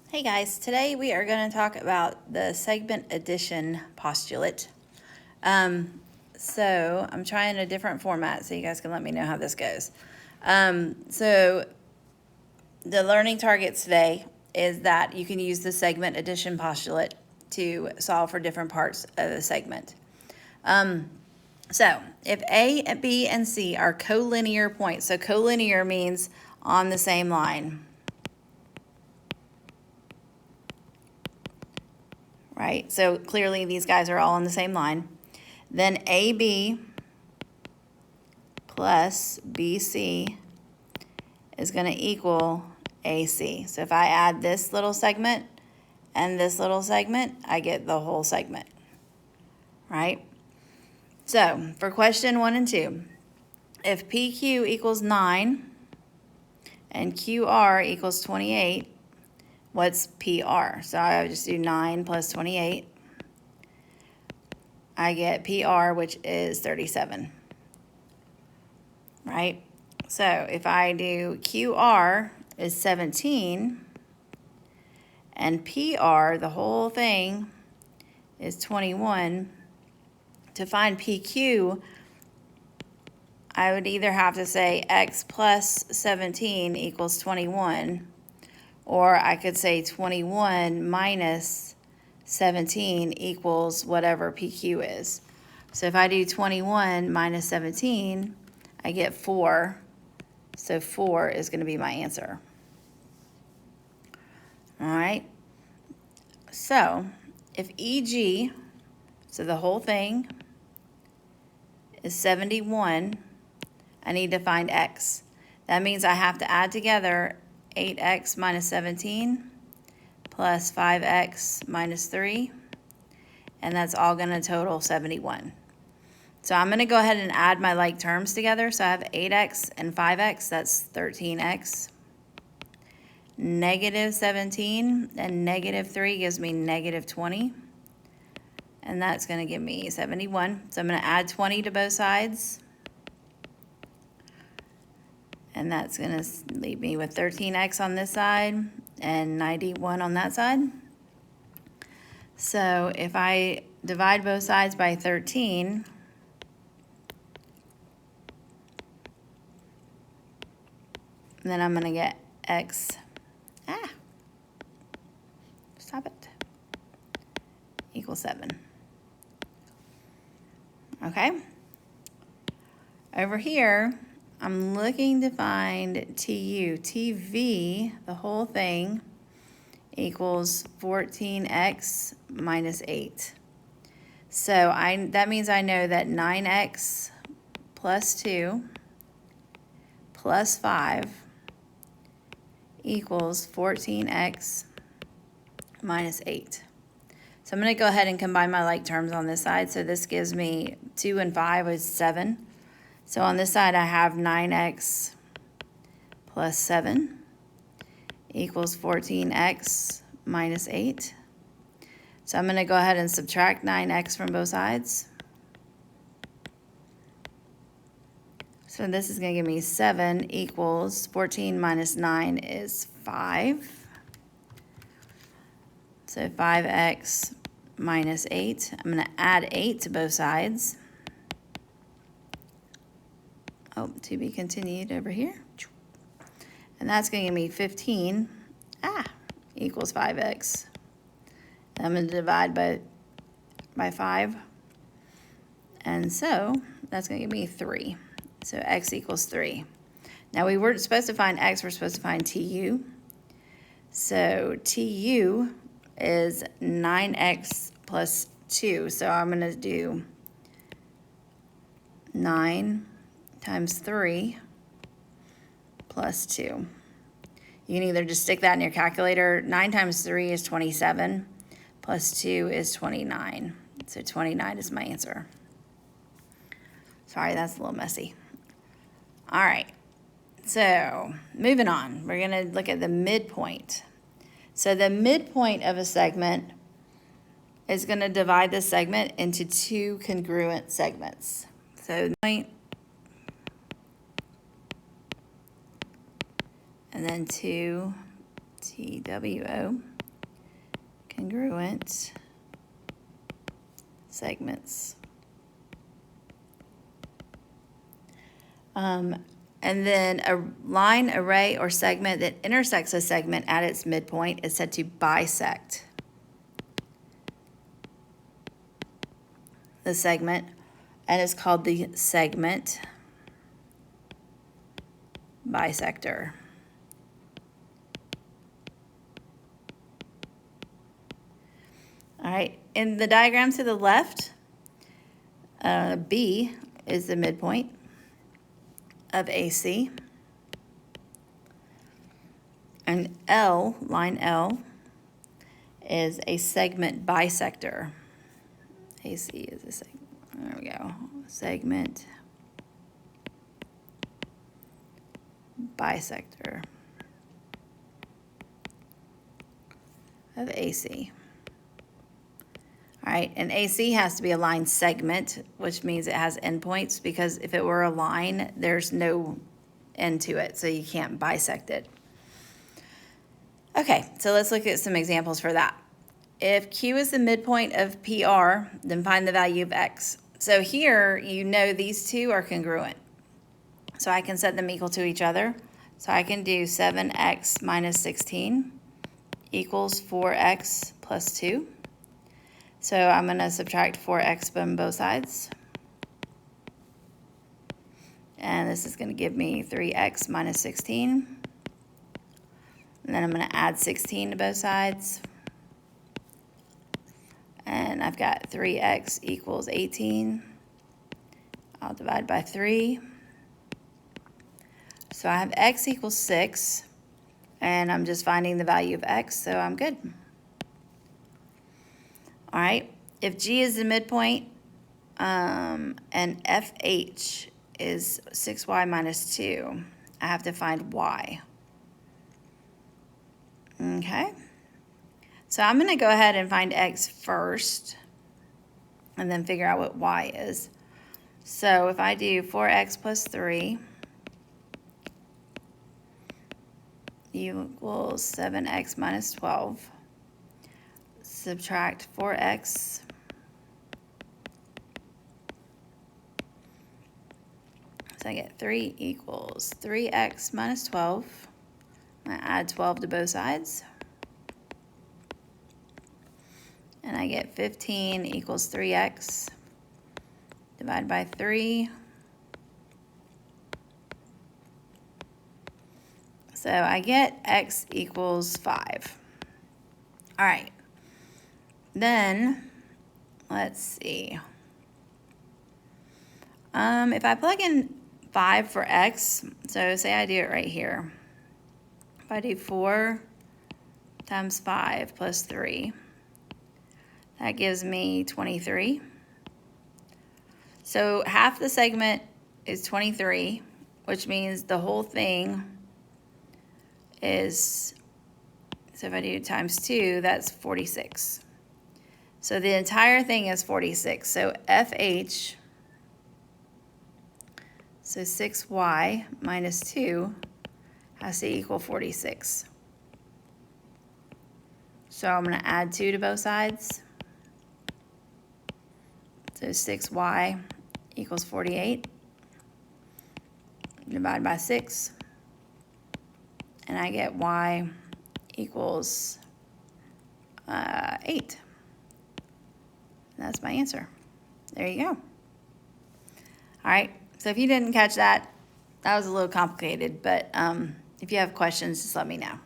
Hey guys, today we are going to talk about the segment addition postulate. So I'm trying a different format so you guys can let me know how this goes. So the learning targets today is that you can use the segment addition postulate to solve for different parts of a segment. So if A, B, and C are collinear points, so collinear means on the same line. Right? So clearly these guys are all on the same line. Then AB plus BC is going to equal AC. So if I add this little segment and this little segment, I get the whole segment. Right? So for question 1 and 2, if PQ equals 9 and QR equals 28, what's PR? So I would just do 9 plus 28. I get PR, which is 37. Right? So if I do QR is 17 and PR, the whole thing, is 21, to find PQ, I would either have to say X plus 17 equals 21, or I could say 21 minus 17 equals whatever PQ is. So if I do 21 minus 17, I get 4. So 4 is going to be my answer. All right. So if EG, so the whole thing, is 71, I need to find X. That means I have to add together 8X minus 17 plus 5X minus 3, and that's all going to total 71. So I'm going to go ahead and add my like terms together. So I have 8X and 5X, that's 13X. Negative 17 and negative 3 gives me negative 20. And that's going to give me 71. So I'm going to add 20 to both sides. And that's going to leave me with 13X on this side and 91 on that side. So if I divide both sides by 13, then I'm going to get X. Stop it. Equals 7. Okay? Over here, I'm looking to find TU. TV, the whole thing, equals 14X minus 8. So that means I know that 9X plus 2 plus 5 equals 14X minus 8. So I'm going to go ahead and combine my like terms on this side. So this gives me 2 and 5 is 7. So on this side I have 9X plus 7 equals 14X minus 8. So I'm going to go ahead and subtract 9X from both sides. So this is going to give me 7 equals 14 minus 9 is 5. So 5X minus 8. I'm going to add 8 to both sides. Oh, to be continued over here. And that's going to give me 15 equals 5X. I'm going to divide by 5. And so that's going to give me 3. So X equals 3. Now we weren't supposed to find X, we're supposed to find TU. So TU is 9X plus 2. So I'm going to do 9 times 3 plus 2. You can either just stick that in your calculator. 9 times 3 is 27, plus 2 is 29. So 29 is my answer. Sorry, that's a little messy. All right, so moving on. We're going to look at the midpoint. So the midpoint of a segment is going to divide the segment into 2 congruent segments. So point and then 2 TWO. congruent segments. And then a line, array, or segment that intersects a segment at its midpoint is said to bisect the segment, and is called the segment bisector. All right, in the diagram to the left, B is the midpoint of AC. And L, line L, is a segment bisector. AC is a segment. There we go. Segment bisector of AC. All right, and AC has to be a line segment, which means it has endpoints, because if it were a line, there's no end to it, so you can't bisect it. Okay, so let's look at some examples for that. If Q is the midpoint of PR, then find the value of X. So here, you know these two are congruent. So I can set them equal to each other. So I can do 7X minus 16 equals 4X plus 2. So I'm going to subtract 4X from both sides. And this is going to give me 3X minus 16. And then I'm going to add 16 to both sides. And I've got 3X equals 18. I'll divide by 3. So I have X equals 6. And I'm just finding the value of X, so I'm good. All right, if G is the midpoint and FH is 6Y minus 2, I have to find Y. Okay, so I'm going to go ahead and find X first and then figure out what Y is. So if I do 4X plus 3 equals 7X minus 12. Subtract 4X. So I get 3 equals 3X minus 12. I'm going to add 12 to both sides. And I get 15 equals 3X. Divide by 3. So I get X equals 5. All right. Then, let's see. If I plug in 5 for X, so say I do it right here. If I do 4 times 5 plus 3, that gives me 23. So half the segment is 23, which means the whole thing is, so if I do times 2, that's 46. So the entire thing is 46. So FH, so 6Y minus 2 has to equal 46. So I'm going to add 2 to both sides. So 6Y equals 48. Divide by 6. And I get Y equals 8. That's my answer. There you go. All right, so if you didn't catch that, that was a little complicated, but if you have questions, just let me know.